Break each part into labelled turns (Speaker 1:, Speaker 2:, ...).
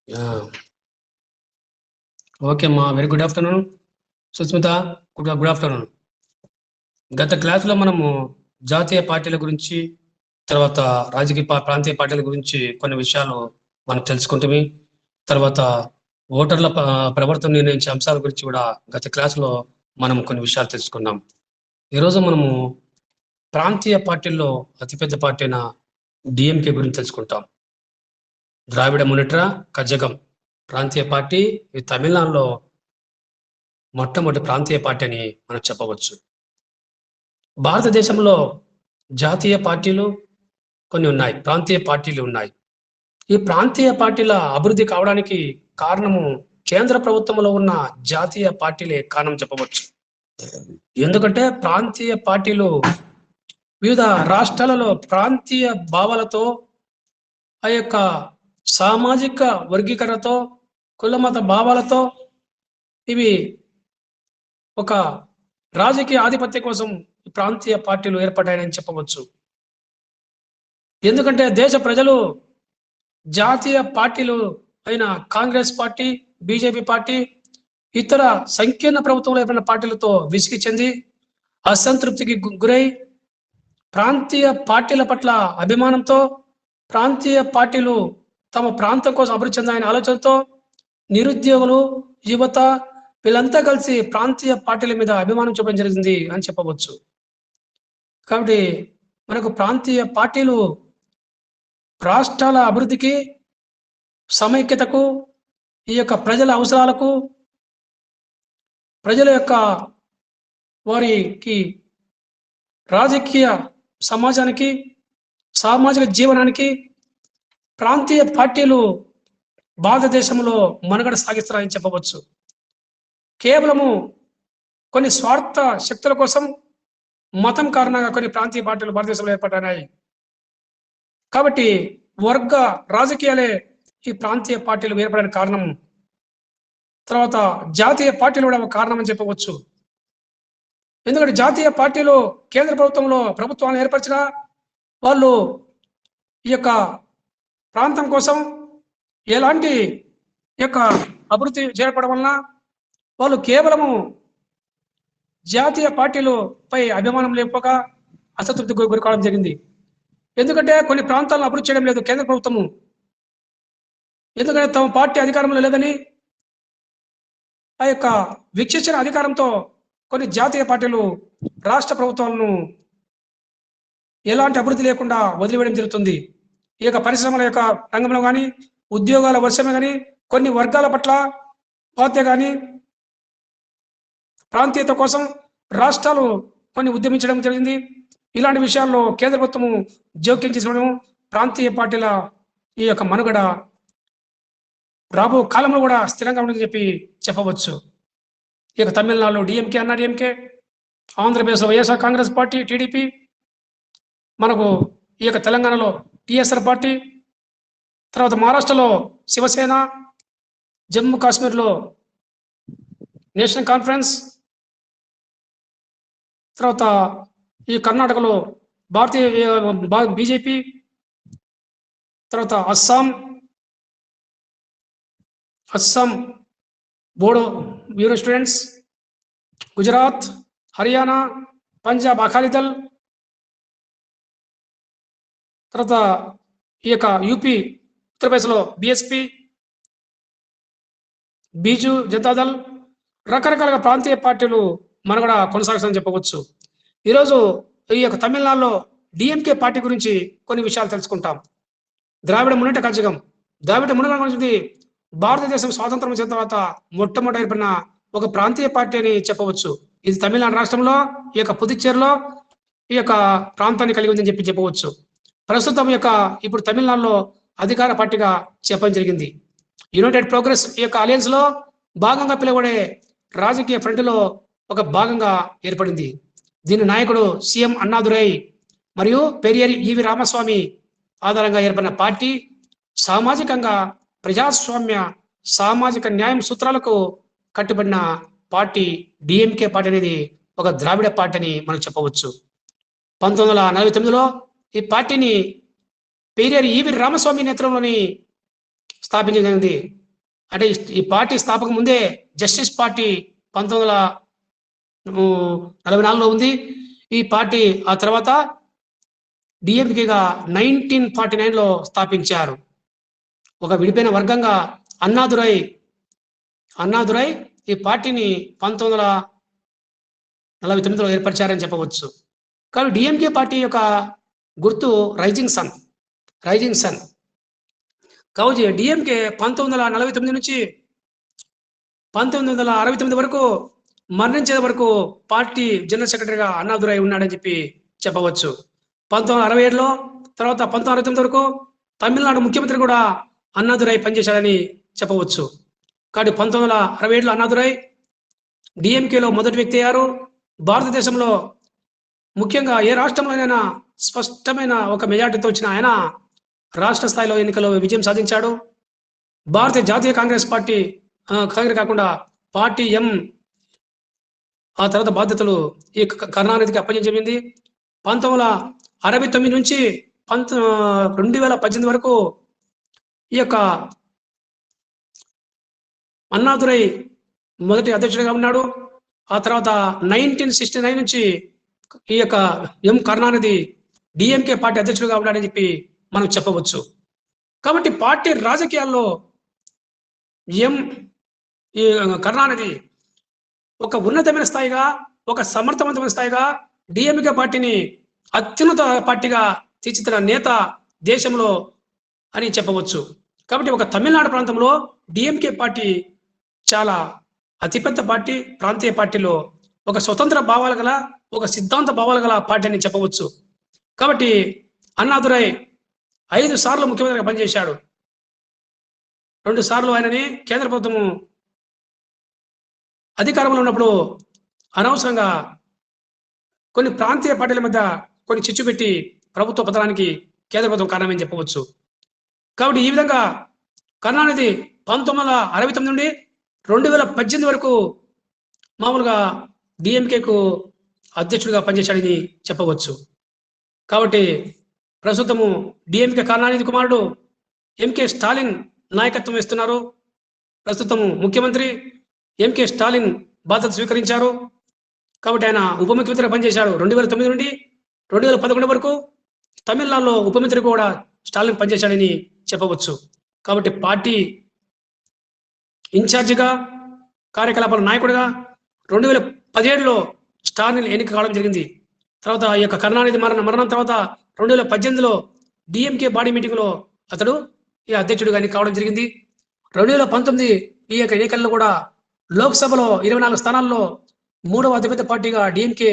Speaker 1: Yeah! Okay అమ్మా. Very good afternoon. Susmita good afternoon. గత క్లాస్‌లో మనము జాతీయ పార్టీల గురించి, తర్వాత ప్రాంతీయ పార్టీల గురించి కొన్ని విషయాలు మనం తెలుసుకుంటిమి. తర్వాత ఓటర్ల ప్రవర్తన నిర్ణయించే అంశాల గురించి కూడా గత క్లాస్‌లో మనం కొన్ని విషయాలు తెలుసుకున్నాం. ఈరోజు మనము ప్రాంతీయ పార్టీల్లో అతిపెద్ద పార్టీ అయిన డీఎంకే గురించి తెలుసుకుంటాం. ద్రావిడ మునేట్ర కజగం ప్రాంతీయ పార్టీ ఇది తమిళనాడులో మొట్టమొదటి ప్రాంతీయ పార్టీ అని మనం చెప్పవచ్చు. భారతదేశంలో జాతీయ పార్టీలు కొన్ని ఉన్నాయి. ప్రాంతీయ పార్టీలు ఉన్నాయి. ఈ ప్రాంతీయ పార్టీల అభివృద్ధి కావడానికి కారణము కేంద్ర ప్రభుత్వంలో ఉన్న జాతీయ పార్టీలే కారణం చెప్పవచ్చు. ఎందుకంటే ప్రాంతీయ పార్టీలు వివిధ రాష్ట్రాలలో ప్రాంతీయ భావాలతో, ఆ యొక్క సామాజిక వర్గీకరణతో, కులమత భావాలతో ఇవి ఒక రాజకీయ ఆధిపత్యం కోసం ప్రాంతీయ పార్టీలు ఏర్పడ్డాయని చెప్పవచ్చు. ఎందుకంటే దేశ ప్రజలు జాతీయ పార్టీలు అయిన కాంగ్రెస్ పార్టీ, బీజేపీ పార్టీ, ఇతర సంకీర్ణ ప్రభుత్వంలో ఏర్పడిన పార్టీలతో విసిగి చెంది అసంతృప్తికి గురై ప్రాంతీయ పార్టీల పట్ల అభిమానంతో, ప్రాంతీయ పార్టీలు తమ ప్రాంతం కోసం అభివృద్ధి చెందాలనే ఆలోచనతో నిరుద్యోగులు, యువత వీళ్ళంతా కలిసి ప్రాంతీయ పార్టీల మీద అభిమానం చూపడం జరిగింది అని చెప్పవచ్చు. కాబట్టి మనకు ప్రాంతీయ పార్టీలు రాష్ట్రాల అభివృద్ధికి, సమైక్యతకు, ఈ యొక్క ప్రజల అవసరాలకు, ప్రజల యొక్క వారికి రాజకీయ సమాజానికి, సామాజిక జీవనానికి ప్రాంతీయ పార్టీలు భారతదేశంలో మనుగడ సాగిస్తున్నాయని చెప్పవచ్చు. కేవలము కొన్ని స్వార్థ శక్తుల కోసం మతం కారణంగా కొన్ని ప్రాంతీయ పార్టీలు భారతదేశంలో ఏర్పడ్డాయి. కాబట్టి వర్గ రాజకీయాలే ఈ ప్రాంతీయ పార్టీలు ఏర్పడడానికి కారణం. తర్వాత జాతీయ పార్టీలు కూడా ఒక కారణం అని చెప్పవచ్చు. ఎందుకంటే జాతీయ పార్టీలు కేంద్ర ప్రభుత్వంలో ప్రభుత్వాలను ఏర్పరిచినా వాళ్ళు ఈ యొక్క ప్రాంతం కోసం ఎలాంటి యొక్క అభివృద్ధి చేపట్టడం వలన వాళ్ళు కేవలము జాతీయ పార్టీలు పై అభిమానం లేకపోగా అసంతృప్తికి గురి కావడం జరిగింది. ఎందుకంటే కొన్ని ప్రాంతాలను అభివృద్ధి చేయడం లేదు కేంద్ర ప్రభుత్వము. ఎందుకంటే తమ పార్టీ అధికారంలో లేదని ఆ యొక్క విచక్షణ అధికారంతో కొన్ని జాతీయ పార్టీలు రాష్ట్ర ప్రభుత్వాలను ఎలాంటి అభివృద్ధి లేకుండా వదిలివేయడం జరుగుతుంది. ఈ యొక్క పరిశ్రమల యొక్క రంగంలో కానీ, ఉద్యోగాల వర్షమే కానీ, కొన్ని వర్గాల పట్ల బాధ్యత కానీ, ప్రాంతీయత కోసం రాష్ట్రాలు కొన్ని ఉద్యమించడం జరిగింది. ఇలాంటి విషయాల్లో కేంద్ర ప్రభుత్వము జోక్యం చేసుకోవడం, ప్రాంతీయ పార్టీల ఈ యొక్క మనుగడ రాబో కాలంలో కూడా స్థిరంగా ఉంటుందని చెప్పవచ్చు. ఇక తమిళనాడులో డిఎంకే అన్నా డిఎంకే, ఆంధ్రప్రదేశ్లో వైఎస్ఆర్ కాంగ్రెస్ పార్టీ టీడీపీ, మనకు ఈ యొక్క తెలంగాణలో టీఎస్ఆర్ పార్టీ, తర్వాత మహారాష్ట్రలో శివసేన, జమ్మూ కాశ్మీర్లో నేషనల్ కాన్ఫరెన్స్, తర్వాత ఈ కర్ణాటకలో బీజేపీ, తర్వాత అస్సాం బోడో బ్యూరో స్టూడెంట్స్, గుజరాత్, హర్యానా, పంజాబ్ అకాలీదళ్, తర్వాత ఈ యొక్క యూపీ ఉత్తరప్రదేశ్లో బీఎస్పీ, బీజు జనతాదళ్, రకరకాల ప్రాంతీయ పార్టీలు మనుగడ కొనసాగుతుందని చెప్పవచ్చు. ఈరోజు ఈ యొక్క తమిళనాడులో డిఎంకే పార్టీ గురించి కొన్ని విషయాలు తెలుసుకుంటాం. ద్రావిడ మునేట్ర కజగం. ద్రావిడ మునేట్ర గురించి భారతదేశం స్వాతంత్రం వచ్చిన తర్వాత మొట్టమొదటి ఏర్పడిన ఒక ప్రాంతీయ పార్టీ అని చెప్పవచ్చు. ఇది తమిళనాడు రాష్ట్రంలో ఈ యొక్క పుదుచ్చేరిలో ఈ యొక్క ప్రాంతాన్ని కలిగి ఉందని చెప్పవచ్చు. ప్రస్తుతం ఇప్పుడు తమిళనాడులో అధికార పార్టీగా చెప్పడం జరిగింది. యునైటెడ్ ప్రోగ్రెస్ ఈ యొక్క అలయన్స్ లో భాగంగా పిలువబడే రాజకీయ ఫ్రంట్ లో ఒక భాగంగా ఏర్పడింది. దీని నాయకుడు సీఎం అన్నాదురై మరియు పెరియరి ఈవి రామస్వామి ఆధారంగా ఏర్పడిన పార్టీ సామాజికంగా ప్రజాస్వామ్య సామాజిక న్యాయం సూత్రాలకు కట్టుబడిన పార్టీ డిఎంకే పార్టీ అనేది ఒక ద్రావిడ పార్టీ అని మనం చెప్పవచ్చు. 1949లో ఈ పార్టీని పెరియరి ఈవి రామస్వామి నేతృత్వంలోని స్థాపించడం జరిగింది. అంటే ఈ పార్టీ స్థాపక ముందే జస్టిస్ పార్టీ 1944లో ఉంది. ఈ పార్టీ ఆ తర్వాత డిఎంకేగా 1949లో స్థాపించారు. ఒక విడిపోయిన వర్గంగా అన్నాదురై ఈ పార్టీని 1949లో ఏర్పరిచారని చెప్పవచ్చు. కాబట్టి డిఎంకే పార్టీ యొక్క గుర్తు రైజింగ్ సన్. కాబట్టి డిఎంకే 1949 నుంచి 1969 వరకు మరణించే వరకు పార్టీ జనరల్ సెక్రటరీగా అన్నాదురై ఉన్నాడని చెప్పి చెప్పవచ్చు. 1967లో తర్వాత 1969 వరకు తమిళనాడు ముఖ్యమంత్రి కూడా అన్నాదురై పనిచేశాడని చెప్పవచ్చు. కాబట్టి 1967లో అన్నాదురై డిఎంకేలో మొదటి వ్యక్తి అయ్యారు. భారతదేశంలో ముఖ్యంగా ఏ రాష్ట్రంలోనైనా స్పష్టమైన ఒక మెజార్టీతో వచ్చిన ఆయన రాష్ట్ర స్థాయిలో ఎన్నికల్లో విజయం సాధించాడు. భారతీయ జాతీయ కాంగ్రెస్ పార్టీ కాంగ్రెస్ కాకుండా పార్టీ ఎం ఆ తర్వాత బాధ్యతలు ఈ కరుణానిధికి అప్పగించబడింది. 1969 నుంచి 2018 వరకు ఈ యొక్క అన్నాదురై మొదటి అధ్యక్షుడిగా ఉన్నాడు. ఆ తర్వాత 1969 నుంచి ఈ యొక్క ఎం కరుణానిధి డిఎంకే పార్టీ అధ్యక్షుడిగా ఉన్నాడని చెప్పి మనం చెప్పవచ్చు. కాబట్టి పార్టీ రాజకీయాల్లో ఈ కరుణానిధి ఒక ఉన్నతమైన స్థాయిగా, ఒక సమర్థవంతమైన స్థాయిగా డిఎంకే పార్టీని అత్యున్నత పార్టీగా తీర్చిదిద్దిన నేత దేశంలో అని చెప్పవచ్చు. కాబట్టి ఒక తమిళనాడు ప్రాంతంలో డిఎంకే పార్టీ చాలా అతిపెద్ద పార్టీ, ప్రాంతీయ పార్టీలో ఒక స్వతంత్ర భావాలు గల, ఒక సిద్ధాంత భావాలు గల పార్టీ అని చెప్పవచ్చు. కాబట్టి అన్నాదురై 5 సార్లు ముఖ్యమంత్రిగా పనిచేశాడు. 2 సార్లు ఆయనని కేంద్ర ప్రభుత్వం అధికారంలో ఉన్నప్పుడు అనవసరంగా కొన్ని ప్రాంతీయ పార్టీల మధ్య కొన్ని చిచ్చు పెట్టి ప్రభుత్వ పతనానికి కేంద్ర ప్రభుత్వం కారణమని చెప్పవచ్చు. కాబట్టి ఈ విధంగా కరుణానిధి 1969 నుండి 2018 వరకు మామూలుగా డిఎంకేకు అధ్యక్షుడిగా పనిచేశాడని చెప్పవచ్చు. కాబట్టి ప్రస్తుతము డిఎంకే కరుణానిధి కుమారుడు ఎంకే స్టాలిన్ నాయకత్వం ఇస్తున్నారు. ప్రస్తుతం ముఖ్యమంత్రి ఎంకే స్టాలిన్ బాధ్యత స్వీకరించారు. కాబట్టి ఆయన ఉప ముఖ్యమంత్రిగా పనిచేశాడు 2009 నుండి 2011 వరకు. తమిళనాడులో ఉప మంత్రి కూడా స్టాలిన్ పనిచేశాడని చెప్పవచ్చు. కాబట్టి పార్టీ ఇన్ఛార్జిగా, కార్యకలాపాల నాయకుడిగా 2017లో స్టాలిన్ ఎన్నిక కావడం జరిగింది. తర్వాత ఈ యొక్క కరుణానిధి మరణం తర్వాత 2018లో డిఎంకే బాడీ మీటింగ్లో అతడు ఈ అధ్యక్షుడిగా కావడం జరిగింది. 2019 ఈ యొక్క ఎన్నికల్లో కూడా లోక్సభలో 24 స్థానాల్లో 3వ అతిపెద్ద పార్టీగా డిఎంకే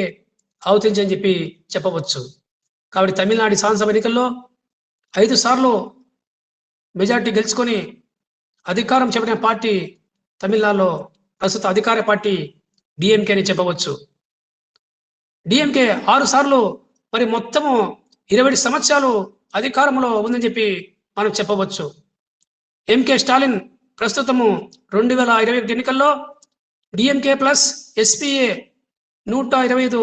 Speaker 1: అవతరించని చెప్పి చెప్పవచ్చు. కాబట్టి తమిళనాడు శాసనసభ ఎన్నికల్లో 5 సార్లు మెజార్టీ గెలుచుకొని అధికారం చేపట్టిన పార్టీ తమిళనాడులో ప్రస్తుత అధికార పార్టీ డిఎంకే అని చెప్పవచ్చు. డిఎంకే 6 సార్లు మరి మొత్తము 20 సంవత్సరాలు అధికారంలో ఉందని చెప్పి మనం చెప్పవచ్చు. ఎంకే స్టాలిన్ ప్రస్తుతము 2021 ఎన్నికల్లో డిఎంకే ప్లస్ ఎస్పీఏ 125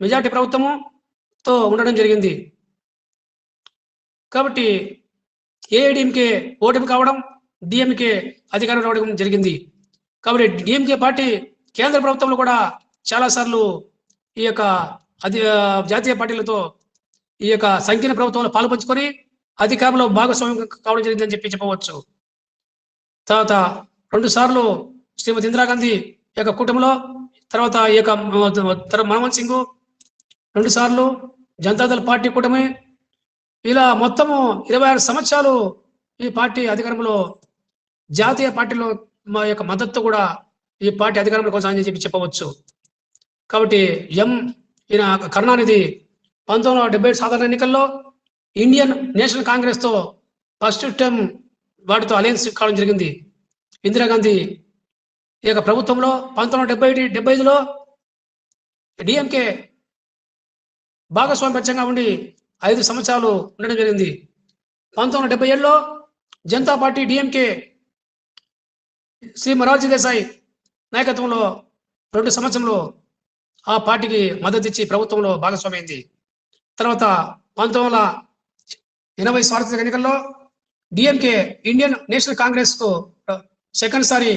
Speaker 1: మెజార్టీ ప్రభుత్వముతో ఉండడం జరిగింది. కాబట్టి ఏఐడిఎంకే ఓటమి కావడం, డిఎంకే అధికారం రావడం జరిగింది. కాబట్టి డిఎంకే పార్టీ కేంద్ర ప్రభుత్వంలో కూడా చాలాసార్లు ఈ యొక్క జాతీయ పార్టీలతో ఈ యొక్క సంకీర్ణ ప్రభుత్వంలో పాలుపంచుకొని అధికారంలో భాగస్వామ్యం కావడం జరిగిందని చెప్పి చెప్పవచ్చు. తర్వాత 2 సార్లు శ్రీమతి ఇందిరాగాంధీ యొక్క కూటమిలో, తర్వాత ఈ యొక్క మన్మోహన్ సింగ్ 2 సార్లు, జనతాదళ్ పార్టీ కూటమి, ఇలా మొత్తము 26 సంవత్సరాలు ఈ పార్టీ అధికారంలో, జాతీయ పార్టీలో మా యొక్క మద్దతు కూడా ఈ పార్టీ అధికారంలో కొనసాగిందని చెప్పి చెప్పవచ్చు. కాబట్టి ఈయన కరుణానిధి 1970 సాధారణ ఎన్నికల్లో ఇండియన్ నేషనల్ కాంగ్రెస్తో ఫస్ట్ టైం వాటితో అలయన్స్ కావడం జరిగింది. ఇందిరాగాంధీ ఈ యొక్క ప్రభుత్వంలో 1975లో డిఎంకే భాగస్వామ్యపక్షంగా ఉండి 5 సంవత్సరాలు ఉండడం జరిగింది. 1977లో జనతా పార్టీ డిఎంకే శ్రీ మొరార్జీ దేశాయ్ నాయకత్వంలో 2 సంవత్సరంలో ఆ పార్టీకి మద్దతు ఇచ్చి ప్రభుత్వంలో భాగస్వామైంది. తర్వాత 1980 సార్వత్రిక ఎన్నికల్లో డిఎంకే ఇండియన్ నేషనల్ కాంగ్రెస్ కు సెకండ్ సారి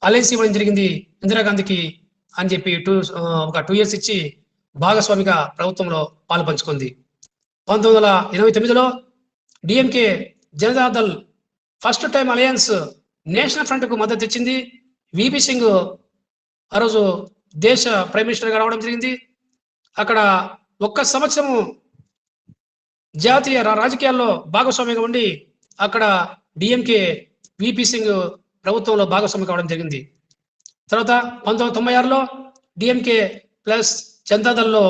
Speaker 1: అలయన్స్ ఇవ్వడం జరిగింది ఇందిరాగాంధీకి అని చెప్పి ఒక 2 years ఇచ్చి భాగస్వామిగా ప్రభుత్వంలో పాలు పంచుకుంది. 1989లో DMK Janata Dal first time alliance national front కు మద్దతు ఇచ్చింది. విపి సింగ్ ఆ రోజు దేశ ప్రైమ్ మినిస్టర్ గా రావడం జరిగింది. అక్కడ ఒక్క సంవత్సరము జాతీయ రాజకీయాల్లో భాగస్వామిగా ఉండి అక్కడ డిఎంకే విపి సింగ్ ప్రభుత్వంలో భాగస్వామి కావడం జరిగింది. తర్వాత 1996లో డిఎంకే ప్లస్ జనతాదళ్లో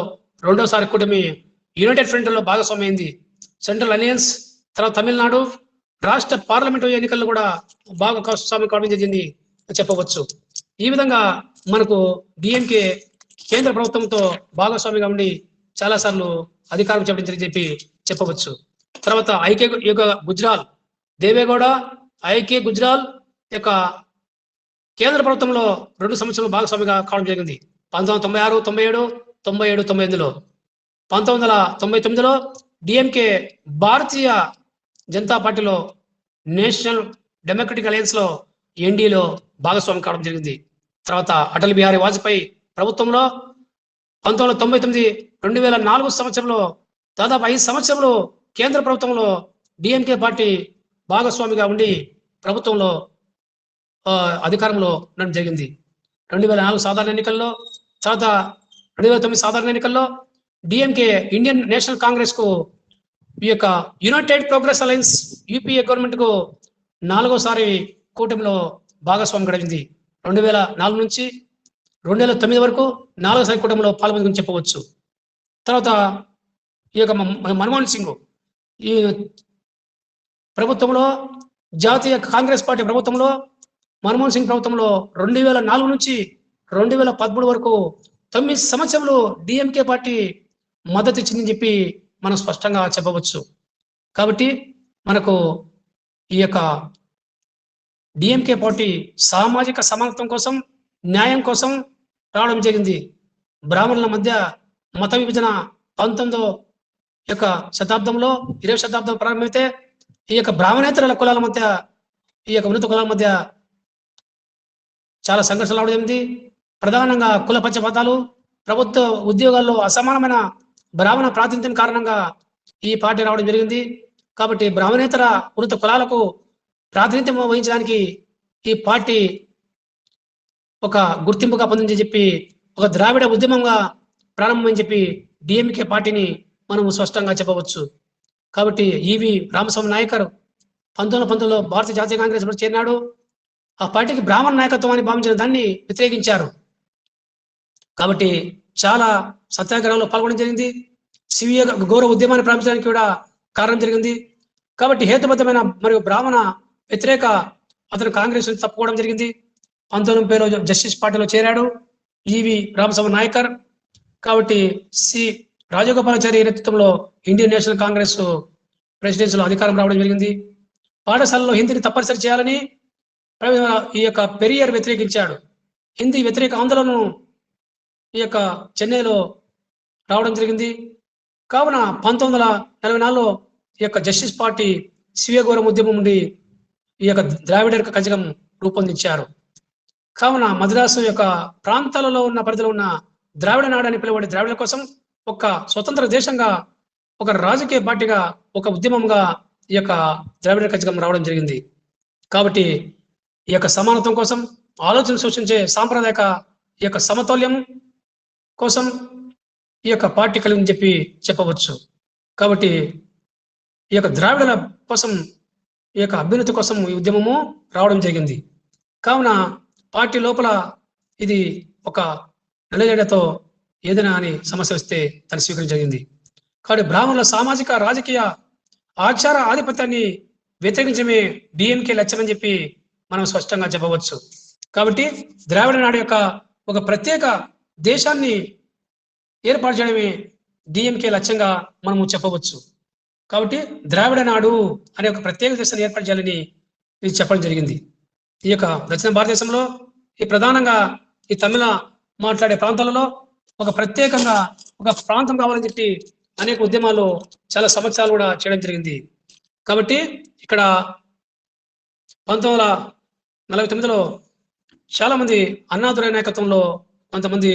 Speaker 1: రెండోసారి కూటమి యునైటెడ్ ఫ్రంట్ లో భాగస్వామి అయింది. సెంట్రల్ అలయన్స్ తర్వాత తమిళనాడు రాష్ట్ర పార్లమెంటు ఎన్నికల్లో కూడా భాగస్వామి కావడం జరిగింది చెప్పవచ్చు. ఈ విధంగా మనకు డిఎంకే కేంద్ర ప్రభుత్వంతో భాగస్వామిగా ఉండి చాలా సార్లు అధికారం చేపట్టిందని చెప్పి చెప్పవచ్చు. తర్వాత గుజరాల్ దేవేగౌడ ఐకే గుజరాల్ యొక్క కేంద్ర ప్రభుత్వంలో 2 సంవత్సరాలు భాగస్వామిగా కావడం జరిగింది. 1996, 97, 97, 98లో 1999లో డిఎంకే భారతీయ జనతా పార్టీలో నేషనల్ డెమోక్రటిక్ అలయన్స్ లో ఎన్డీఏలో భాగస్వామి కావడం జరిగింది. తర్వాత అటల్ బిహారీ వాజ్పేయి ప్రభుత్వంలో 1999, 2004 సంవత్సరంలో దాదాపు 5 సంవత్సరంలో కేంద్ర ప్రభుత్వంలో డిఎంకే పార్టీ భాగస్వామిగా ఉండి ప్రభుత్వంలో అధికారంలో ఉండడం జరిగింది. 2004 సాధారణ ఎన్నికల్లో తర్వాత 2009 సాధారణ ఎన్నికల్లో డిఎంకే ఇండియన్ నేషనల్ కాంగ్రెస్ కు ఈ యొక్క United Progressive Alliance UPA government కు 4వసారి కూటమిలో భాగస్వామి గడిచింది. 2004 నుంచి 2009 వరకు 4వసారి కూటమిలో పాల్గొందని చెప్పవచ్చు. తర్వాత ఈ యొక్క మన్మోహన్ సింగ్ ఈ ప్రభుత్వంలో జాతీయ కాంగ్రెస్ పార్టీ ప్రభుత్వంలో మన్మోహన్ సింగ్ ప్రభుత్వంలో 2004 నుంచి 2013 వరకు 9 సంవత్సరాలు డిఎంకే పార్టీ మద్దతు ఇచ్చిందని చెప్పి మనం స్పష్టంగా చెప్పవచ్చు. కాబట్టి మనకు ఈ యొక్క డిఎంకే పార్టీ సామాజిక సమానత్వం కోసం న్యాయం కోసం రావడం జరిగింది. బ్రాహ్మణుల మధ్య మత విభజన 19వ శతాబ్దంలో 20వ శతాబ్దం ప్రారంభమైతే ఈ యొక్క బ్రాహ్మణేతర కులాల మధ్య ఈ యొక్క ఉన్నత కులాల మధ్య చాలా సంఘర్షణలు రావడం జరిగింది. ప్రధానంగా కుల పక్షపాతాలు ప్రభుత్వ ఉద్యోగాల్లో అసమానమైన బ్రాహ్మణ ప్రాతినిధ్యం కారణంగా ఈ పార్టీ రావడం జరిగింది. కాబట్టి బ్రాహ్మణేతర ఉన్నత కులాలకు ప్రాతినిధ్యం వహించడానికి ఈ పార్టీ ఒక గుర్తింపుగా పొందిందని చెప్పి ఒక ద్రావిడ ఉద్యమంగా ప్రారంభమని చెప్పి డిఎంకే పార్టీని మనం స్పష్టంగా చెప్పవచ్చు. కాబట్టి ఈవి రామస్వామి నాయకర్ 1919లో భారతీయ జాతీయ కాంగ్రెస్ చేరినాడు. ఆ పార్టీకి బ్రాహ్మణ నాయకత్వాన్ని భావించిన దాన్ని వ్యతిరేకించారు. కాబట్టి చాలా సత్యాగ్రహంలో పాల్గొనడం జరిగింది. సివియ గౌరవ ఉద్యమాన్ని ప్రారంభించడానికి కూడా కారణం జరిగింది. కాబట్టి హేతుబద్ధమైన మరియు బ్రాహ్మణ వ్యతిరేక అతను కాంగ్రెస్ నుంచి తప్పుకోవడం జరిగింది. 1930లో జస్టిస్ పార్టీలో చేరాడు ఈవి రామస్వామి నాయకర్. కాబట్టి రాజగోపాలాచారి నేతృత్వంలో ఇండియన్ నేషనల్ కాంగ్రెస్ ప్రెసిడెన్సీలో అధికారం రావడం జరిగింది. పాఠశాలలో హిందీని తప్పనిసరి చేయాలని ఈ యొక్క పెరియర్ వ్యతిరేకించాడు. హిందీ వ్యతిరేక ఆందోళనను ఈ యొక్క చెన్నైలో రావడం జరిగింది. కావున 1944లో ఈ యొక్క జస్టిస్ పార్టీ స్వీయ గౌరవ ఉద్యమం నుండి ఈ యొక్క ద్రావిడ కజగం రూపొందించారు. కావున మద్రాసు యొక్క ప్రాంతాలలో ఉన్న పరిధిలో ఉన్న ద్రావిడ నాడు అని పిలువబడే ద్రావిడ కోసం ఒక స్వతంత్ర దేశంగా ఒక రాజకీయ పార్టీగా ఒక ఉద్యమంగా ఈ యొక్క ద్రావిడ కజగం రావడం జరిగింది. కాబట్టి ఈ యొక్క సమానత్వం కోసం ఆలోచన సూచించే సాంప్రదాయక ఈ యొక్క సమతౌల్యం కోసం ఈ యొక్క పార్టీ కలిగి చెప్పి చెప్పవచ్చు. కాబట్టి ఈ యొక్క ద్రావిడల కోసం ఈ యొక్క అభ్యున్నతి కోసం ఈ ఉద్యమము రావడం జరిగింది. కావున పార్టీ లోపల ఇది ఒక నిలజేయడంతో ఏదైనా అని సమస్య వస్తే తను స్వీకరించడం జరిగింది. కాబట్టి బ్రాహ్మణుల సామాజిక రాజకీయ ఆచార ఆధిపత్యాన్ని వ్యతిరేకించడమే డిఎంకే లక్ష్యం అని చెప్పి మనం స్పష్టంగా చెప్పవచ్చు. కాబట్టి ద్రావిడ నాడు యొక్క ఒక ప్రత్యేక దేశాన్ని ఏర్పాటు చేయడమే డిఎంకే లక్ష్యంగా మనము చెప్పవచ్చు. కాబట్టి ద్రావిడ నాడు అనే ఒక ప్రత్యేక దేశాన్ని ఏర్పాటు చేయాలని ఇది చెప్పడం జరిగింది. ఈ యొక్క దక్షిణ భారతదేశంలో ఈ ప్రధానంగా ఈ తమిళ మాట్లాడే ప్రాంతాలలో ఒక ప్రత్యేకంగా ఒక ప్రాంతం కావాలని చెప్పి అనేక ఉద్యమాలు చాలా సంవత్సరాలు కూడా చేయడం జరిగింది. కాబట్టి ఇక్కడ 49లో చాలా మంది అన్నాదురై నాయకత్వంలో కొంతమంది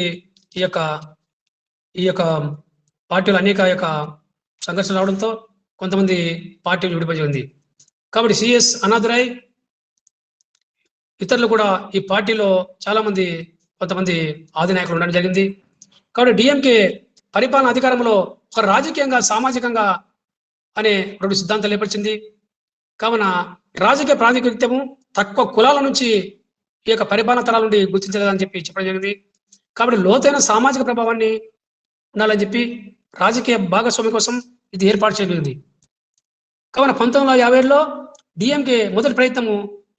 Speaker 1: ఈ యొక్క ఈ యొక్క పార్టీలు అనేక యొక్క సంఘర్షణ రావడంతో కొంతమంది పార్టీలు విడిపోయి ఉంది. కాబట్టి సిఎస్ అన్నాదురై ఇతరులు కూడా ఈ పార్టీలో చాలా మంది కొంతమంది ఆది నాయకులు ఉండడం జరిగింది. కాబట్టి డిఎంకే పరిపాలన అధికారంలో ఒక రాజకీయంగా సామాజికంగా అనే 2 సిద్ధాంతాలు ఏర్పరిచింది. కావున రాజకీయ ప్రాతినిధ్యము తక్కువ కులాల నుంచి ఈ యొక్క పరిపాలన తరాల నుండి గుర్తించలేదని చెప్పడం జరిగింది. కాబట్టి లోతైన సామాజిక ప్రభావాన్ని ఉండాలని చెప్పి రాజకీయ భాగస్వామ్యం కోసం ఇది ఏర్పాటు చేయబడింది. కావున 1957లో డిఎంకే మొదటి ప్రయత్నము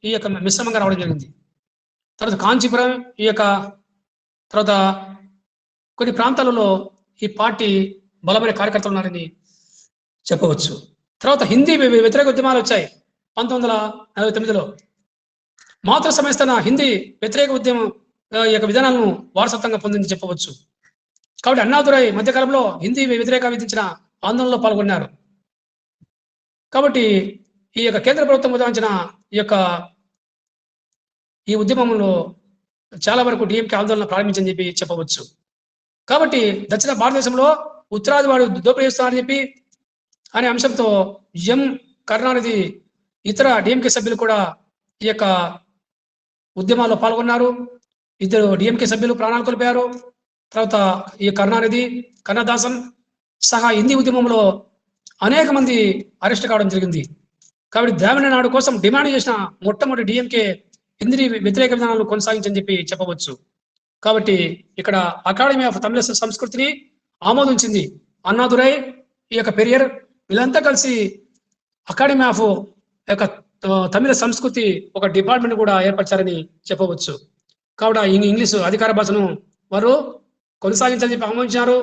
Speaker 1: ఈ యొక్క మిశ్రమంగా రావడం జరిగింది. తర్వాత కాంచీపురం ఈ యొక్క తర్వాత కొన్ని ప్రాంతాలలో ఈ పార్టీ బలమైన కార్యకర్తలు ఉన్నారని చెప్పవచ్చు. తర్వాత హిందీ వ్యతిరేక ఉద్యమాలు వచ్చాయి 1949లో. మాతృ సమైస్తన హిందీ వ్యతిరేక ఉద్యమం యొక్క విధానాలను వారసత్వంగా పొందింది చెప్పవచ్చు. కాబట్టి అన్నాదురై మధ్యకాలంలో హిందీ వ్యతిరేక విధించిన ఆందోళనలో పాల్గొన్నారు. కాబట్టి ఈ యొక్క కేంద్ర ప్రభుత్వం ఉద్యమించిన ఈ ఉద్యమంలో చాలా వరకు డిఎంకే ఆందోళన ప్రారంభించని చెప్పి చెప్పవచ్చు. కాబట్టి దక్షిణ భారతదేశంలో ఉత్తరాది వాడు దోపిడీ చేస్తారని చెప్పి అనే అంశంతో ఎం కరుణానిధి ఇతర డిఎంకే సభ్యులు కూడా ఈ యొక్క ఉద్యమాల్లో పాల్గొన్నారు. 2 డిఎంకే సభ్యులు ప్రాణాలు కోల్పోయారు. తర్వాత ఈ కరుణానిధి, కన్నదాసన్ సహా హిందీ ఉద్యమంలో అనేక మంది అరెస్ట్ కావడం జరిగింది. కాబట్టి ద్రావిడ నాడు కోసం డిమాండ్ చేసిన మొట్టమొదటి డిఎంకే హిందీ వ్యతిరేక విధానాలను కొనసాగించని చెప్పి చెప్పవచ్చు. కాబట్టి ఇక్కడ అకాడమీ ఆఫ్ తమిళ సంస్కృతిని ఆమోదించింది అన్నాదురై, ఈ యొక్క పెరియర్ వీళ్ళంతా కలిసి అకాడమీ ఆఫ్ యొక్క తమిళ సంస్కృతి ఒక డిపార్ట్మెంట్ కూడా ఏర్పరిచారని చెప్పవచ్చు. కాబట్టి ఇంగ్లీష్ అధికార భాషను వారు కొనసాగించాలని చెప్పి ఆమోదించారు.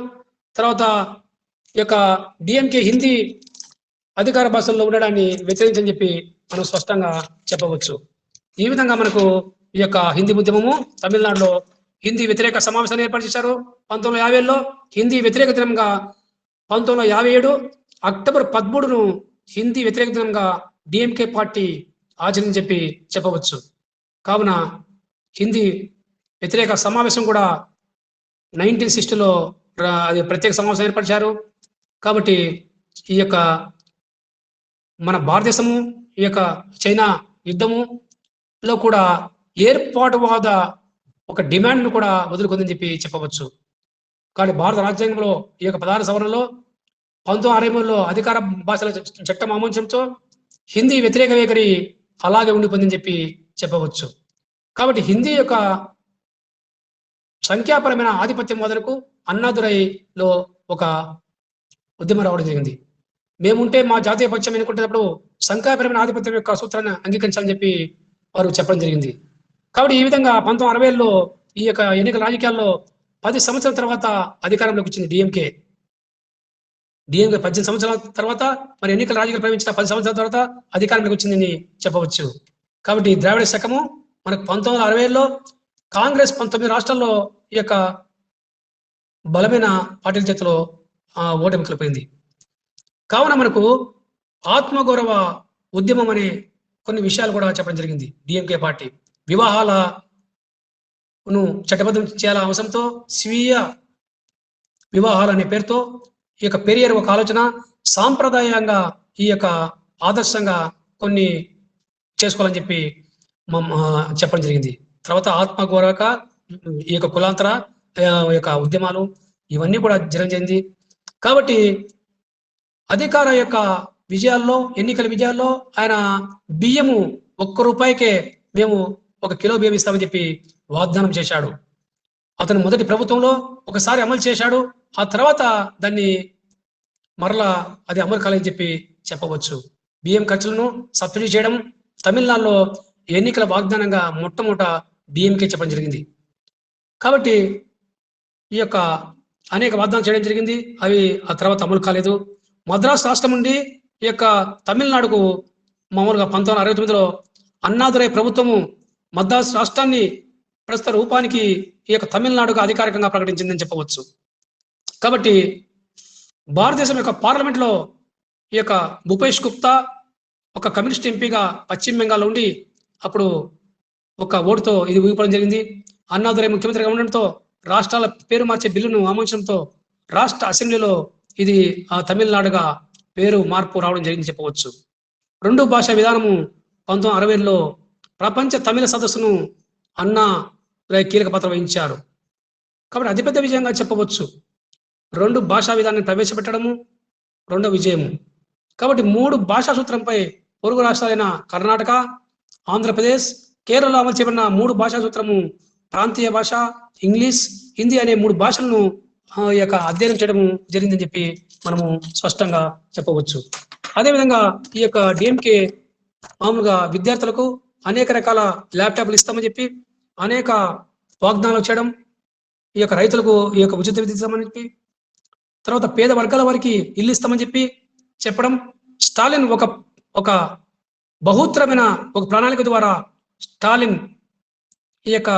Speaker 1: తర్వాత ఈ యొక్క డిఎంకే హిందీ అధికార భాషల్లో ఉండడాన్ని వ్యతిరేకించని చెప్పి మనం స్పష్టంగా చెప్పవచ్చు. ఈ విధంగా మనకు ఈ యొక్క హిందీ ఉద్యమము తమిళనాడులో హిందీ వ్యతిరేక సమావేశాన్ని ఏర్పాటు చేశారు 1950లో. హిందీ వ్యతిరేక దినంగా 1957 అక్టోబర్ 13ను హిందీ వ్యతిరేక దినంగా డిఎంకే పార్టీ ఆచరణ చెప్పి చెప్పవచ్చు. కావున హిందీ వ్యతిరేక సమావేశం కూడా 1960లో అది ప్రత్యేక సమావేశం ఏర్పరిచారు. కాబట్టి ఈ యొక్క మన భారతదేశము ఈ యొక్క చైనా యుద్ధములో కూడా ఏర్పాటువాద ఒక డిమాండ్ను కూడా వదులుకుందని చెప్పి చెప్పవచ్చు. కానీ భారత రాజ్యాంగంలో ఈ యొక్క 16 సవరణలో 1963లో అధికార భాషల చట్టం ఆమోదించడంతో హిందీ వ్యతిరేక వైఖరి అలాగే ఉండిపోయిందని చెప్పి చెప్పవచ్చు. కాబట్టి హిందీ యొక్క సంఖ్యాపరమైన ఆధిపత్యం మొదలకు అన్నాదురైలో ఒక ఉద్యమం రావడం జరిగింది. మేముంటే మా జాతీయ పక్షం ఎన్నుకుంటున్నప్పుడు సంఖ్యాపరమైన ఆధిపత్యం యొక్క సూత్రాన్ని అంగీకరించాలని చెప్పి వారు చెప్పడం జరిగింది. కాబట్టి ఈ విధంగా 1960లో ఈ యొక్క ఎన్నికల రాజకీయాల్లో 10 సంవత్సరాల తర్వాత అధికారంలోకి వచ్చింది డిఎంకే. 18 సంవత్సరాల తర్వాత మరి ఎన్నికల రాజకీయాలు ప్రవేశించిన 10 సంవత్సరాల తర్వాత అధికారంలోకి వచ్చిందని చెప్పవచ్చు. కాబట్టి ద్రావిడ శకము మనకు 1960లో కాంగ్రెస్ 19 రాష్ట్రాల్లో ఈ యొక్క బలమైన పార్టీల చేతిలో ఓటమి కోల్పోయింది. కావున మనకు ఆత్మగౌరవ ఉద్యమం అనే కొన్ని విషయాలు కూడా చెప్పడం జరిగింది. డిఎంకే పార్టీ వివాహాలను చట్టబద్ధం చేయాల అంశంతో స్వీయ వివాహాలు అనే పేరుతో ఈ యొక్క పెరియర్ ఒక ఆలోచన సాంప్రదాయంగా ఈ యొక్క ఆదర్శంగా కొన్ని చేసుకోవాలని చెప్పి చెప్పడం జరిగింది. తర్వాత ఆత్మగౌరవక ఈ యొక్క కులాంతర యొక్క ఉద్యమాలు ఇవన్నీ కూడా జరిగింది. కాబట్టి అధికార యొక్క విజయాల్లో ఎన్నికల విజయాల్లో ఆయన బియ్యము ₹1 మేము 1 కిలో బియ్యం ఇస్తామని చెప్పి వాగ్దానం చేశాడు. అతను మొదటి ప్రభుత్వంలో ఒకసారి అమలు చేశాడు. ఆ తర్వాత దాన్ని మరలా అది అమలు కాలేదని చెప్పి చెప్పవచ్చు. బియ్యం ఖర్చులను సబ్సిడీ చేయడం తమిళనాడులో ఎన్నికల వాగ్దానంగా మొట్టమొదట డిఎంకే చెప్పడం జరిగింది. కాబట్టి ఈ యొక్క అనేక వాగ్దానం చేయడం జరిగింది. అవి ఆ తర్వాత అమలు కాలేదు. మద్రాసు రాష్ట్రం నుండి ఈ యొక్క తమిళనాడుకు మామూలుగా 1969లో అన్నాదురై ప్రభుత్వము మద్రాసు రాష్ట్రాన్ని ప్రస్తుత రూపానికి ఈ యొక్క తమిళనాడుగా అధికారికంగా ప్రకటించిందని చెప్పవచ్చు. కాబట్టి భారతదేశం యొక్క పార్లమెంట్లో ఈ యొక్క భూపేష్ గుప్తా ఒక కమ్యూనిస్ట్ ఎంపీగా పశ్చిమ బెంగాల్ ఉండి అప్పుడు ఒక ఓటుతో ఇది ఊగిపోవడం జరిగింది. అన్నాదురై ముఖ్యమంత్రిగా ఉండడంతో రాష్ట్రాల పేరు మార్చే బిల్లును ఆమోదించడంతో రాష్ట్ర అసెంబ్లీలో ఇది తమిళనాడుగా పేరు మార్పు రావడం జరిగింది చెప్పవచ్చు. 2 భాషా విధానము 1960లో ప్రపంచ తమిళ సదస్సును అన్నా కీలక పాత్ర వహించారు. కాబట్టి అతిపెద్ద విజయంగా చెప్పవచ్చు. 2 భాషా విధానాన్ని ప్రవేశపెట్టడము రెండో విజయము. కాబట్టి 3 భాషా సూత్రంపై పొరుగు రాష్ట్రాలైన కర్ణాటక, ఆంధ్రప్రదేశ్, కేరళలో అమలు చేయబడిన 3 భాషా సూత్రము ప్రాంతీయ భాష, ఇంగ్లీష్, హిందీ అనే 3 భాషలను అధ్యయనం చేయడం జరిగిందని చెప్పి మనము స్పష్టంగా చెప్పవచ్చు. అదేవిధంగా ఈ యొక్క డిఎంకే మామూలుగా విద్యార్థులకు అనేక రకాల ల్యాప్టాప్లు ఇస్తామని చెప్పి అనేక వాగ్దానాలు చేయడం, ఈ యొక్క రైతులకు ఈ యొక్క ఉచిత విద్యుత్ ఇస్తామని చెప్పి, తర్వాత పేద వర్గాల వారికి ఇల్లు ఇస్తామని చెప్పి చెప్పడం, స్టాలిన్ ఒక బహుత్తరమైన ఒక ప్రణాళిక ద్వారా స్టాలిన్ ఈ యొక్క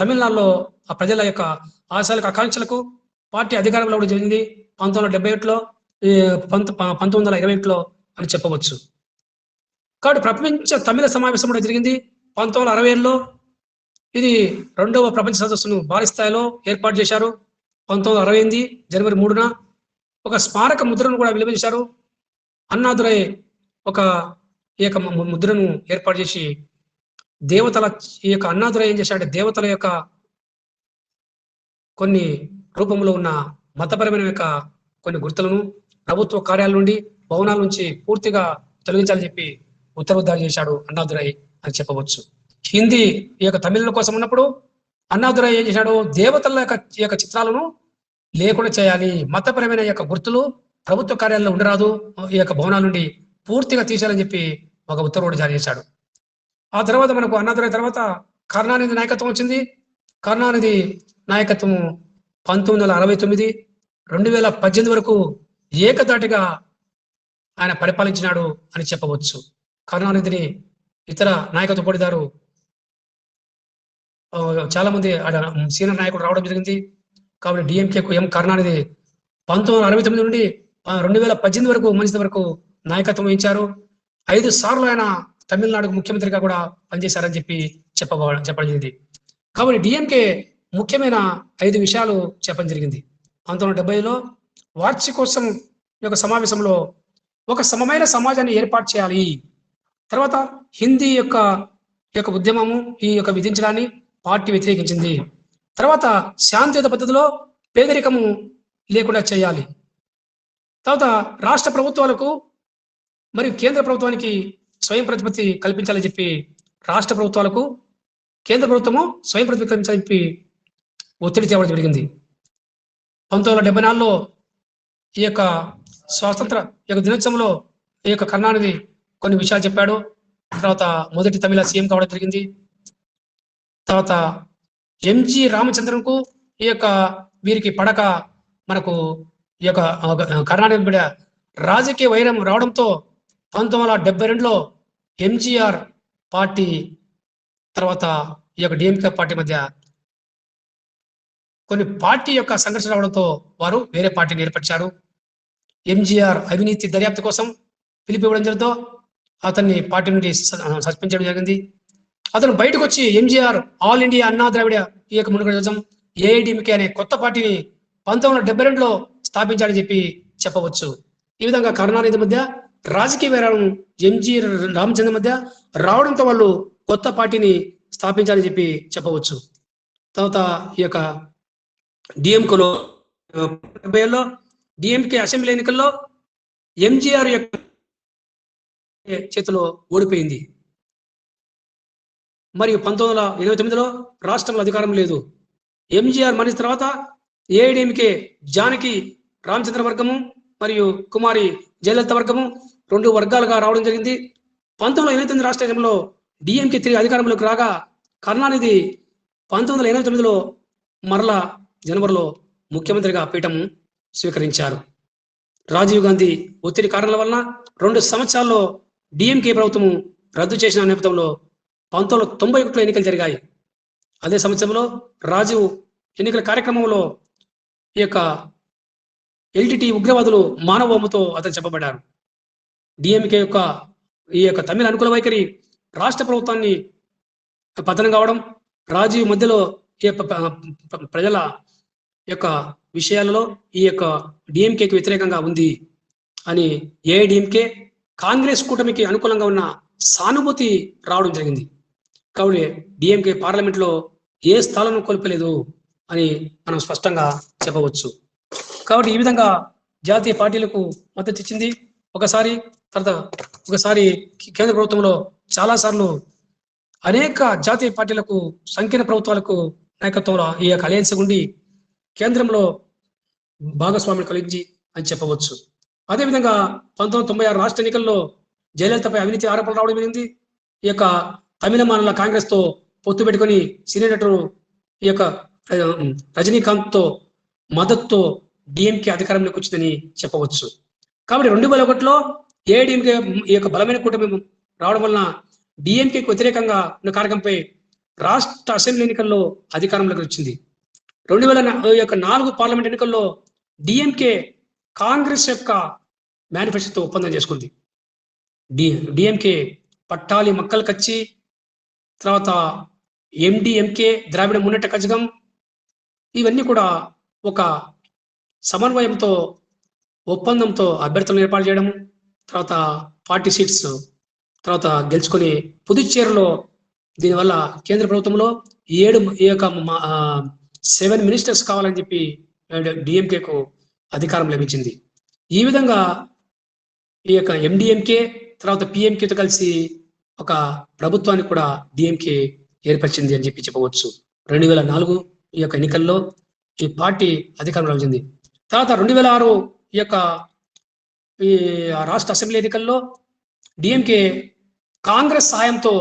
Speaker 1: తమిళనాడులో ఆ ప్రజల యొక్క ఆశలకు ఆకాంక్షలకు పార్టీ అధికారంలో కూడా జరిగింది 1971లో 1921లో అని చెప్పవచ్చు. కాబట్టి ప్రపంచ తమిళ సమావేశం కూడా జరిగింది 1960లో. ఇది 2వ ప్రపంచ సదస్సును భారీ స్థాయిలో ఏర్పాటు చేశారు. 1968 జనవరి 3న ఒక స్మారక ముద్రను కూడా వెలువరించారు. అన్నాదురై ఈ యొక్క ముద్రను ఏర్పాటు చేసి దేవతల ఈ యొక్క అన్నాదురై ఏం చేశాడంటే దేవతల యొక్క కొన్ని రూపంలో ఉన్న మతపరమైన కొన్ని గుర్తులను ప్రభుత్వ కార్యాలయం నుండి భవనాల నుంచి పూర్తిగా తొలగించాలని చెప్పి ఉత్తర్వు జారీ చేశాడు అన్నాదురై అని చెప్పవచ్చు. హిందీ ఈ యొక్క తమిళుల కోసం ఉన్నప్పుడు అన్నాదురై ఏం చేశాడు, దేవతల యొక్క చిత్రాలను లేకుండా చేయాలి, మతపరమైన యొక్క గుర్తులు ప్రభుత్వ కార్యాలయంలో ఉండరాదు, ఈ యొక్క భవనాల నుండి పూర్తిగా తీసేయాలని చెప్పి ఒక ఉత్తర్వుడు జారీ చేశాడు. ఆ తర్వాత మనకు అన్నాదురై తర్వాత కరుణానిధి నాయకత్వం వచ్చింది. కరుణానిధి నాయకత్వం 1969 2018 వరకు ఏకధాటిగా ఆయన పరిపాలించినాడు అని చెప్పవచ్చు. కరుణానిధిని ఇతర నాయకత్వ పోటీదారు చాలా మంది సీనియర్ నాయకుడు రావడం జరిగింది. కాబట్టి డిఎంకేకు కరుణానిధి 1969 నుండి 2018 వరకు వరకు నాయకత్వం వహించారు. 5 సార్లు ఆయన తమిళనాడుకు ముఖ్యమంత్రిగా కూడా పనిచేశారని చెప్పి చెప్పడం జరిగింది. కాబట్టి డిఎంకే ముఖ్యమైన 5 విషయాలు చెప్పడం జరిగింది. 1970లో వార్షికోత్సవం యొక్క సమావేశంలో ఒక సమమైన సమాజాన్ని ఏర్పాటు చేయాలి. తర్వాత హిందీ యొక్క ఉద్యమము ఈ యొక్క విధించడాన్ని పార్టీ వ్యతిరేకించింది. తర్వాత శాంతియుత పద్ధతిలో పేదరికము లేకుండా చేయాలి. తర్వాత రాష్ట్ర ప్రభుత్వాలకు మరియు కేంద్ర ప్రభుత్వానికి స్వయం ప్రతిపత్తి కల్పించాలని చెప్పి రాష్ట్ర ప్రభుత్వాలకు కేంద్ర ప్రభుత్వము స్వయం ప్రతిపత్తి కల్పించాలని చెప్పి ఒత్తిడి తేవడం జరిగింది. 1974లో ఈ యొక్క స్వాతంత్ర దినోత్సవంలో ఈ యొక్క కరుణానిధి కొన్ని విషయాలు చెప్పాడు. తర్వాత మొదటి తమిళ సీఎం కావడం జరిగింది. తర్వాత ఎంజి రామచంద్రన్కు వీరికి పడక మనకు ఈ యొక్క కరుణానిధి మీద రాజకీయ వైరం రావడంతో 1972లో ఎంజీఆర్ పార్టీ తర్వాత ఈ యొక్క డిఎంకే పార్టీ మధ్య కొన్ని పార్టీ యొక్క సంఘర్షణ రావడంతో వారు వేరే పార్టీని ఏర్పరిచారు. ఎంజీఆర్ అవినీతి దర్యాప్తు కోసం పిలిపివ్వడం జరుగుతూ అతన్ని పార్టీ నుండి సస్పెండ్ చేయడం జరిగింది. అతను బయటకు వచ్చి ఎంజీఆర్ ఆల్ ఇండియా అన్నా ద్రావిడ ఈ యొక్క మునుగడజం ఏఐడిఎంకే అనే కొత్త పార్టీని 1972లో స్థాపించాలని చెప్పి చెప్పవచ్చు. ఈ విధంగా కరుణానిధి మధ్య రాజకీయ వేరాలను ఎంజి రామచంద్ర మధ్య రావడంతో వాళ్ళు కొత్త పార్టీని స్థాపించాలని చెప్పి చెప్పవచ్చు. తర్వాత ఈ యొక్క డిఎంకేలో డిఎంకే అసెంబ్లీ ఎన్నికల్లో ఎంజీఆర్ యొక్క చేతిలో ఓడిపోయింది. మరియు 1989లో రాష్ట్రంలో అధికారం లేదు. ఎంజీఆర్ మరణించిన తర్వాత ఏఐడిఎంకే జానకి రామచంద్ర వర్గము మరియు కుమారి జయలలిత వర్గము 2 వర్గాలుగా రావడం జరిగింది. 1989 రాష్ట్రంలో డిఎంకే తిరిగి అధికారంలోకి రాగా కరుణానిధి 1989లో మరలా జనవరిలో ముఖ్యమంత్రిగా పీఠం స్వీకరించారు. రాజీవ్ గాంధీ ఒత్తిడి కారణాల వలన 2 సంవత్సరాల్లో డిఎంకే ప్రభుత్వం రద్దు చేసిన నేపథ్యంలో 1991లో ఎన్నికలు జరిగాయి. అదే సంవత్సరంలో రాజీవ్ ఎన్నికల కార్యక్రమంలో ఈ యొక్క ఎల్టిటి ఉగ్రవాదులు మానవ బొమ్మతో అతను చెప్పబడ్డారు. డిఎంకే ఈ యొక్క తమిళ అనుకూల వైఖరి రాష్ట్ర ప్రభుత్వాన్ని పతనం కావడం, రాజీవ్ మధ్యలో ఈ యొక్క ప్రజల యొక్క విషయాలలో ఈ యొక్క డిఎంకేకి వ్యతిరేకంగా ఉంది అని ఏఐడిఎంకే కాంగ్రెస్ కూటమికి అనుకూలంగా ఉన్న సానుభూతి రావడం జరిగింది. కాబట్టి డిఎంకే పార్లమెంట్లో ఏ స్థానం కోల్పోలేదు అని మనం స్పష్టంగా చెప్పవచ్చు. కాబట్టి ఈ విధంగా జాతీయ పార్టీలకు మద్దతు ఇచ్చింది. ఒకసారి కేంద్ర ప్రభుత్వంలో చాలాసార్లు అనేక జాతీయ పార్టీలకు, సంకీర్ణ ప్రభుత్వాలకు నాయకత్వంలో ఈ యొక్క అలయన్స్ ఉండి కేంద్రంలో భాగస్వామ్యం కలిగించి అని చెప్పవచ్చు. అదేవిధంగా 1996 రాష్ట్ర ఎన్నికల్లో జయలలితపై అవినీతి ఆరోపణలు రావడం జరిగింది. ఈ యొక్క తమిళనాడుల కాంగ్రెస్ తో పొత్తు పెట్టుకుని సీనియర్ నటుడు ఈ యొక్క రజనీకాంత్ తో మద్దతుతో డిఎంకే అధికారంలోకి వచ్చిందని చెప్పవచ్చు. కాబట్టి 2001లో ఏఐడిఎంకే ఈ యొక్క బలమైన కూటమి రావడం వలన డిఎంకేకి వ్యతిరేకంగా ఉన్న కార్యక్రమంపై రాష్ట్ర అసెంబ్లీ ఎన్నికల్లో అధికారంలోకి వచ్చింది. 2004 పార్లమెంట్ ఎన్నికల్లో డిఎంకే కాంగ్రెస్ యొక్క మేనిఫెస్టోతో ఒప్పందం చేసుకుంది. డిఎంకే పట్టాలి మక్కల్ కచ్చి, తర్వాత ఎండిఎంకే ద్రావిడ మున్నెట్ట కజగం, ఇవన్నీ కూడా ఒక సమన్వయంతో ఒప్పందంతో అభ్యర్థులను ఏర్పాటు చేయడం, తర్వాత 40 సీట్స్ తర్వాత గెలుచుకొని పుదుచ్చేరిలో దీనివల్ల కేంద్ర ప్రభుత్వంలో 7 మినిస్టర్స్ కావాలని చెప్పి డిఎంకేకు అధికారం లభించింది. ఈ విధంగా ఈ యొక్క ఎండిఎంకే తర్వాత పిఎంకేతో కలిసి ఒక ప్రభుత్వాన్ని కూడా డిఎంకే ఏర్పరిచింది అని చెప్పి చెప్పవచ్చు. 2004 ఈ యొక్క ఎన్నికల్లో ఈ పార్టీ అధికారంలో వచ్చింది. తర్వాత 2006 ఈ యొక్క ఈ రాష్ట్ర అసెంబ్లీ ఎన్నికల్లో డిఎంకే కాంగ్రెస్ సహాయంతో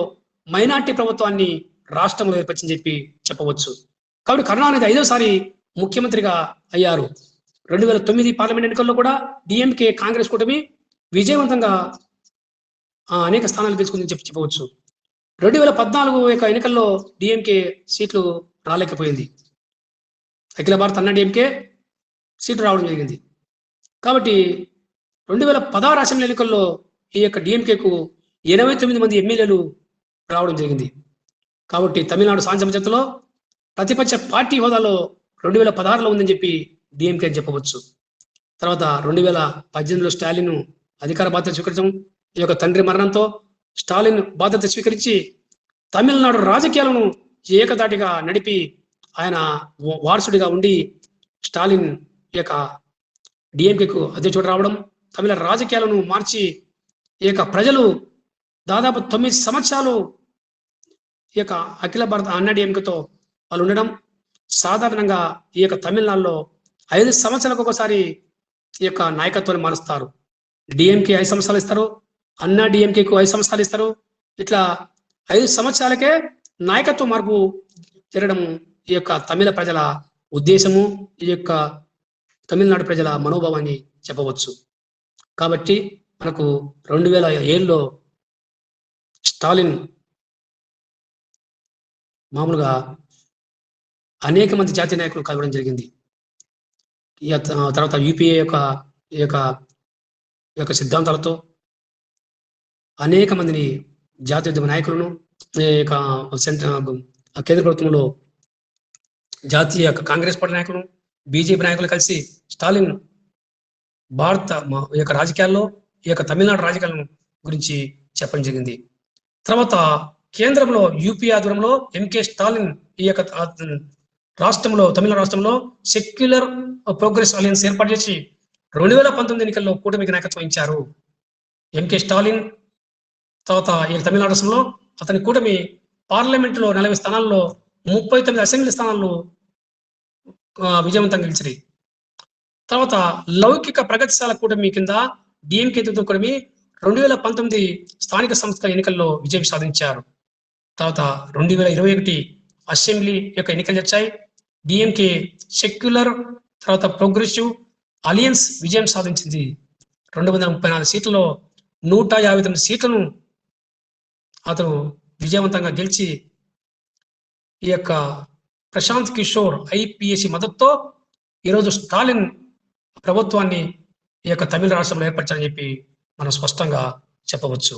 Speaker 1: మైనార్టీ ప్రభుత్వాన్ని రాష్ట్రంలో ఏర్పరిచిందని చెప్పి చెప్పవచ్చు. కాబట్టి కరుణానిధి 5వసారి ముఖ్యమంత్రిగా అయ్యారు. 2009 పార్లమెంట్ ఎన్నికల్లో కూడా డిఎంకే కాంగ్రెస్ కూటమి విజయవంతంగా అనేక స్థానాలు గెలుచుకుందని చెప్పవచ్చు. 2014 యొక్క ఎన్నికల్లో డిఎంకే సీట్లు రాలేకపోయింది. అఖిల భారత అన్నా డిఎంకే సీట్లు రావడం జరిగింది. కాబట్టి 2016 అసెంబ్లీ ఎన్నికల్లో ఈ యొక్క డిఎంకేకు 89 మంది ఎమ్మెల్యేలు రావడం జరిగింది. కాబట్టి తమిళనాడు సాంసమజతలో ప్రతిపక్ష పార్టీ హోదాలో 2016లో ఉందని చెప్పి డిఎంకే అని చెప్పవచ్చు. తర్వాత 2018లో స్టాలిన్ అధికార బాధ్యత స్వీకరించడం, ఈ యొక్క తండ్రి మరణంతో స్టాలిన్ బాధ్యత స్వీకరించి తమిళనాడు రాజకీయాలను ఏకదాటిగా నడిపి ఆయన వారసుడిగా ఉండి స్టాలిన్ ఈ యొక్క డిఎంకేకు అధ్యక్షుడు రావడం, తమిళ రాజకీయాలను మార్చి ఈ యొక్క ప్రజలు దాదాపు 9 సంవత్సరాలు ఈ యొక్క అఖిల భారత అన్నా డిఎంకేతో వాళ్ళు ఉండడం. సాధారణంగా ఈ యొక్క తమిళనాడులో 5 సంవత్సరాలకు ఒకసారి ఈ యొక్క నాయకత్వాన్ని మారుస్తారు. డిఎంకే 5 సంవత్సరాలు ఇస్తారు, అన్నా డిఎంకేకు 5 సంవత్సరాలు ఇస్తారు. ఇట్లా 5 సంవత్సరాలకే నాయకత్వ మార్పు జరగడం ఈ యొక్క తమిళ ప్రజల ఉద్దేశము, ఈ యొక్క తమిళనాడు ప్రజల మనోభావాన్ని చెప్పవచ్చు. కాబట్టి మనకు 2007లో స్టాలిన్ మామూలుగా అనేక మంది జాతీయ నాయకులు కలవడం జరిగింది. తర్వాత యూపీఏ యొక్క సిద్ధాంతాలతో అనేక మందిని జాతీయోద్యమ నాయకులను కేంద్ర ప్రభుత్వంలో జాతీయ కాంగ్రెస్ పార్టీ నాయకులు, బీజేపీ నాయకులు కలిసి స్టాలిన్ భారత యొక్క రాజకీయాల్లో ఈ యొక్క తమిళనాడు రాజకీయాలను గురించి చెప్పడం జరిగింది. తర్వాత కేంద్రంలో యూపీఏ ఆధ్వర్యంలో ఎంకే స్టాలిన్ ఈ యొక్క రాష్ట్రంలో తమిళనాడు రాష్ట్రంలో సెక్యులర్ ప్రోగ్రెస్ అలయన్స్ ఏర్పాటు చేసి 2019 ఎన్నికల్లో కూటమికి నాయకత్వం వహించారు. ఎంకే స్టాలిన్ తర్వాత ఈ తమిళనాడు రాష్ట్రంలో అతని కూటమి పార్లమెంట్లో 40 స్థానాల్లో 39 అసెంబ్లీ స్థానాల్లో విజయవంతంగా గెలిచింది. తర్వాత లౌకిక ప్రగతిశాల కూటమి కింద డిఎంకే కూటమి 2019 స్థానిక సంస్థల ఎన్నికల్లో విజయం సాధించారు. తర్వాత 2021 అసెంబ్లీ యొక్క ఎన్నికలు వచ్చాయి. డిఎంకే సెక్యులర్ తర్వాత ప్రోగ్రెసివ్ అలియన్స్ విజయం సాధించింది. 234 సీట్లలో 159 సీట్లను అతను విజయవంతంగా గెలిచి ఈ యొక్క ప్రశాంత్ కిషోర్ ఐపీఎస్ మద్దతుతో ఈరోజు స్టాలిన్ ప్రభుత్వాన్ని ఈ యొక్క తమిళ రాష్ట్రంలో ఏర్పరచాలని చెప్పి మనం స్పష్టంగా చెప్పవచ్చు.